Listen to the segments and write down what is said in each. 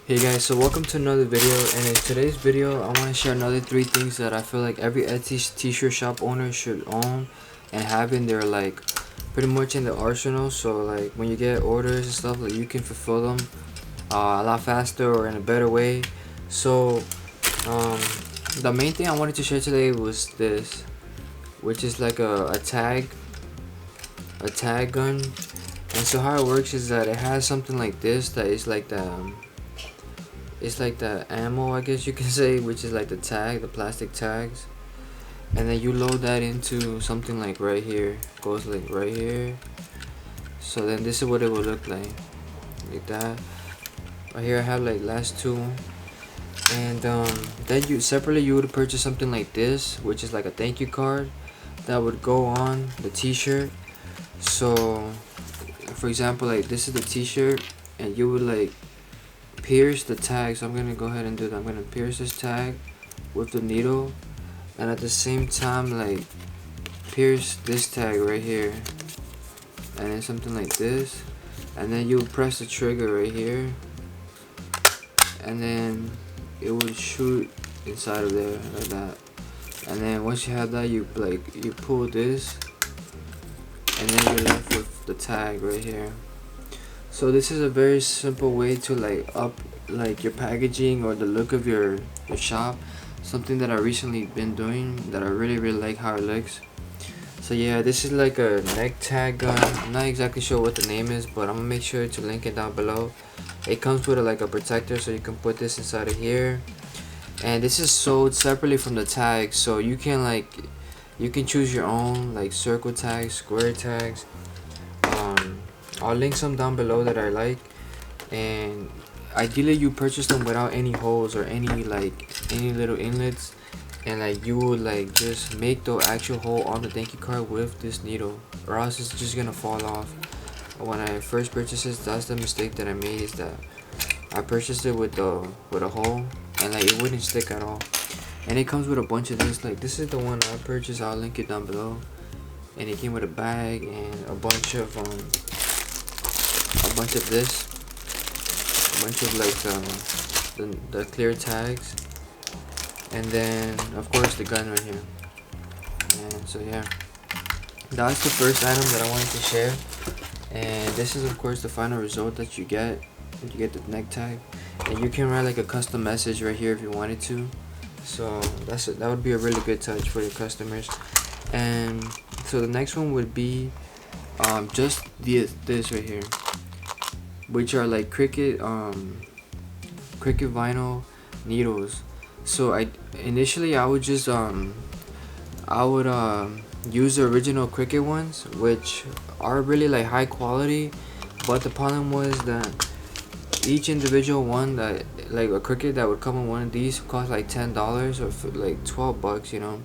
Hey guys, so welcome to another video, and in today's video I want to share another 3 things that I feel like every Etsy t-shirt shop owner should own and have in their pretty much in the arsenal. So like when you get orders and stuff, like you can fulfill them a lot faster or in a better way. So the main thing I wanted to share today was this, which is like a tag gun. And so how it works is that it has something like this that is like the ammo, I guess you can say, which is like the plastic tags, and then you load that into something like right here. It goes like right here. So then this is what it will look like that. Right here I have like last 2, and then you would purchase something like this, which is like a thank you card that would go on the t-shirt. So for example, like this is the t-shirt, and you would like pierce the tag. So I'm gonna go ahead and do that. I'm gonna pierce this tag with the needle, and at the same time like pierce this tag right here, and then something like this, and then you press the trigger right here, and then it would shoot inside of there like that. And then once you have that, you pull this, and then you're left with the tag right here. So this is a very simple way to up your packaging or the look of your shop. Something that I recently been doing that I really like how it looks. So yeah, this is like a neck tag gun. I'm not exactly sure what the name is, but I'm gonna make sure to link it down below. It comes with a protector, so you can put this inside of here, and this is sold separately from the tag. So you can choose your own circle tags, square tags. I'll link some down below that I like, and ideally you purchase them without any holes or any little inlets, and you would just make the actual hole on the thank you card with this needle, or else it's just gonna fall off. When I first purchased this, that's the mistake that I made, is that I purchased it with a hole, and it wouldn't stick at all. And it comes with a bunch of this. This is the one I purchased. I'll link it down below, and it came with a bag and a bunch of this, a bunch of the clear tags, and then of course the gun right here. And so yeah, that's the first item that I wanted to share, and this is of course the final result that you get when you get the neck tag. And you can write a custom message right here if you wanted to. So that would be a really good touch for your customers. And so the next one would be just this right here, which are Cricut vinyl needles. So initially I would just use the original Cricut ones, which are really high quality, but the problem was that each individual one, that a Cricut that would come in one of these, cost $10 or $12, you know,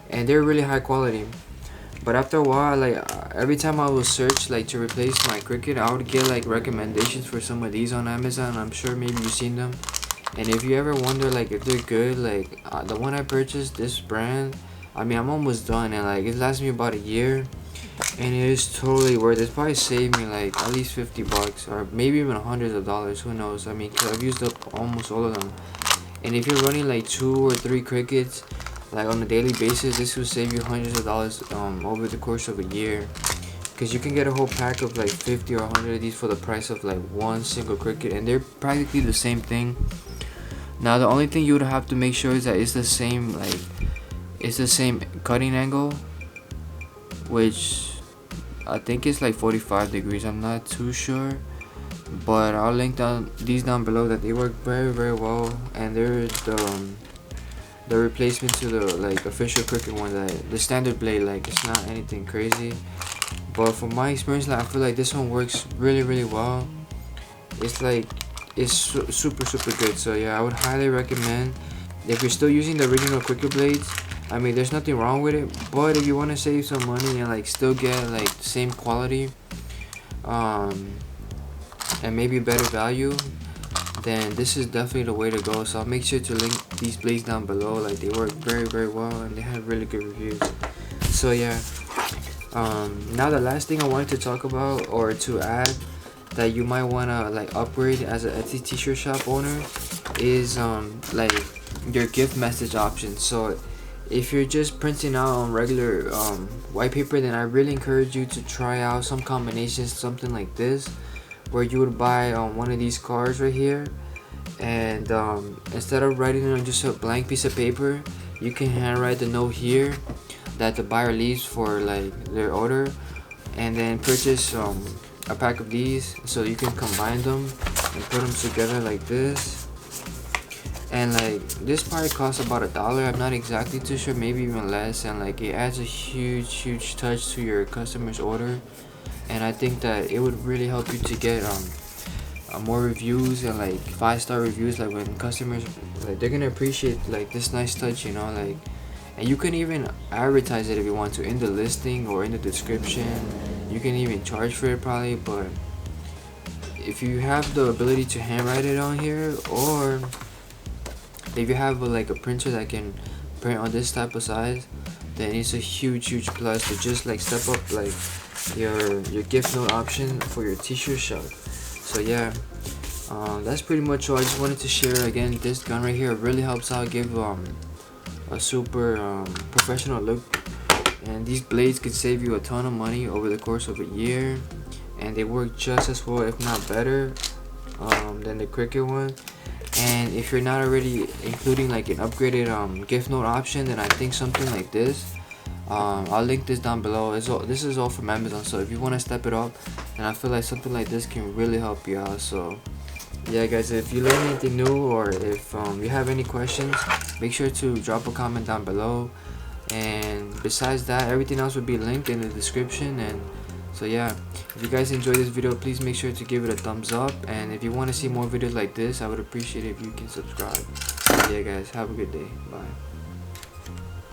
and they're really high quality. But after a while, every time I would search to replace my Cricut, I would get recommendations for some of these on Amazon. I'm sure maybe you've seen them, and if you ever wonder if they're good, the one I purchased, this brand, I mean, I'm almost done, and it lasts me about a year, and it is totally worth it. It's probably saved me at least $50 or maybe even hundreds of dollars, who knows. I mean, 'cause I've used up almost all of them. And if you're running 2 or 3 Cricuts on a daily basis, this will save you hundreds of dollars over the course of a year, because you can get a whole pack of 50 or 100 of these for the price of one single Cricut, and they're practically the same thing. Now the only thing you would have to make sure is that it's the same cutting angle, which I think it's 45 degrees. I'm not too sure, but I'll link these down below, that they work very well, and they're the replacement to the official Cricut one, the standard blade. It's not anything crazy, but from my experience, I feel this one works really well. It's super good. So yeah, I would highly recommend, if you're still using the original Cricut blades. I mean, there's nothing wrong with it, but if you want to save some money and still get the same quality and maybe better value, then this is definitely the way to go. So I'll make sure to link these blades down below. They work very well, and they have really good reviews. So yeah, now the last thing I wanted to talk about, or to add, that you might want to like upgrade as an Etsy t-shirt shop owner is like your gift message option. So if you're just printing out on regular white paper, then I really encourage you to try out some combinations, something like this, where you would buy one of these cards right here, and instead of writing it on just a blank piece of paper, you can handwrite the note here that the buyer leaves for like their order, and then purchase a pack of these, so you can combine them and put them together like this. And like this probably costs about $1. I'm not exactly too sure, maybe even less, and like it adds a huge touch to your customer's order. And I think that it would really help you to get more reviews, and like 5-star reviews. Like when customers, like, they're gonna appreciate like this nice touch, you know. Like, and you can even advertise it if you want to in the listing or in the description. You can even charge for it probably, but if you have the ability to handwrite it on here, or if you have like a printer that can print on this type of size, then it's a huge plus to just like step up like your gift note option for your t-shirt shop. So yeah, that's pretty much all. I just wanted to share. Again, this gun right here really helps out, give a super professional look, and these blades could save you a ton of money over the course of a year, and they work just as well, if not better, than the Cricut one. And if you're not already including like an upgraded gift note option, then I think something like this, I'll link this down below. This is all from Amazon, so if you want to step it up, then I feel like something like this can really help you out. So yeah guys, if you learn anything new, or if you have any questions, make sure to drop a comment down below. And besides that, everything else will be linked in the description. And so yeah, if you guys enjoyed this video, please make sure to give it a thumbs up, and if you want to see more videos like this, I would appreciate it if you can subscribe. Yeah guys, have a good day. Bye.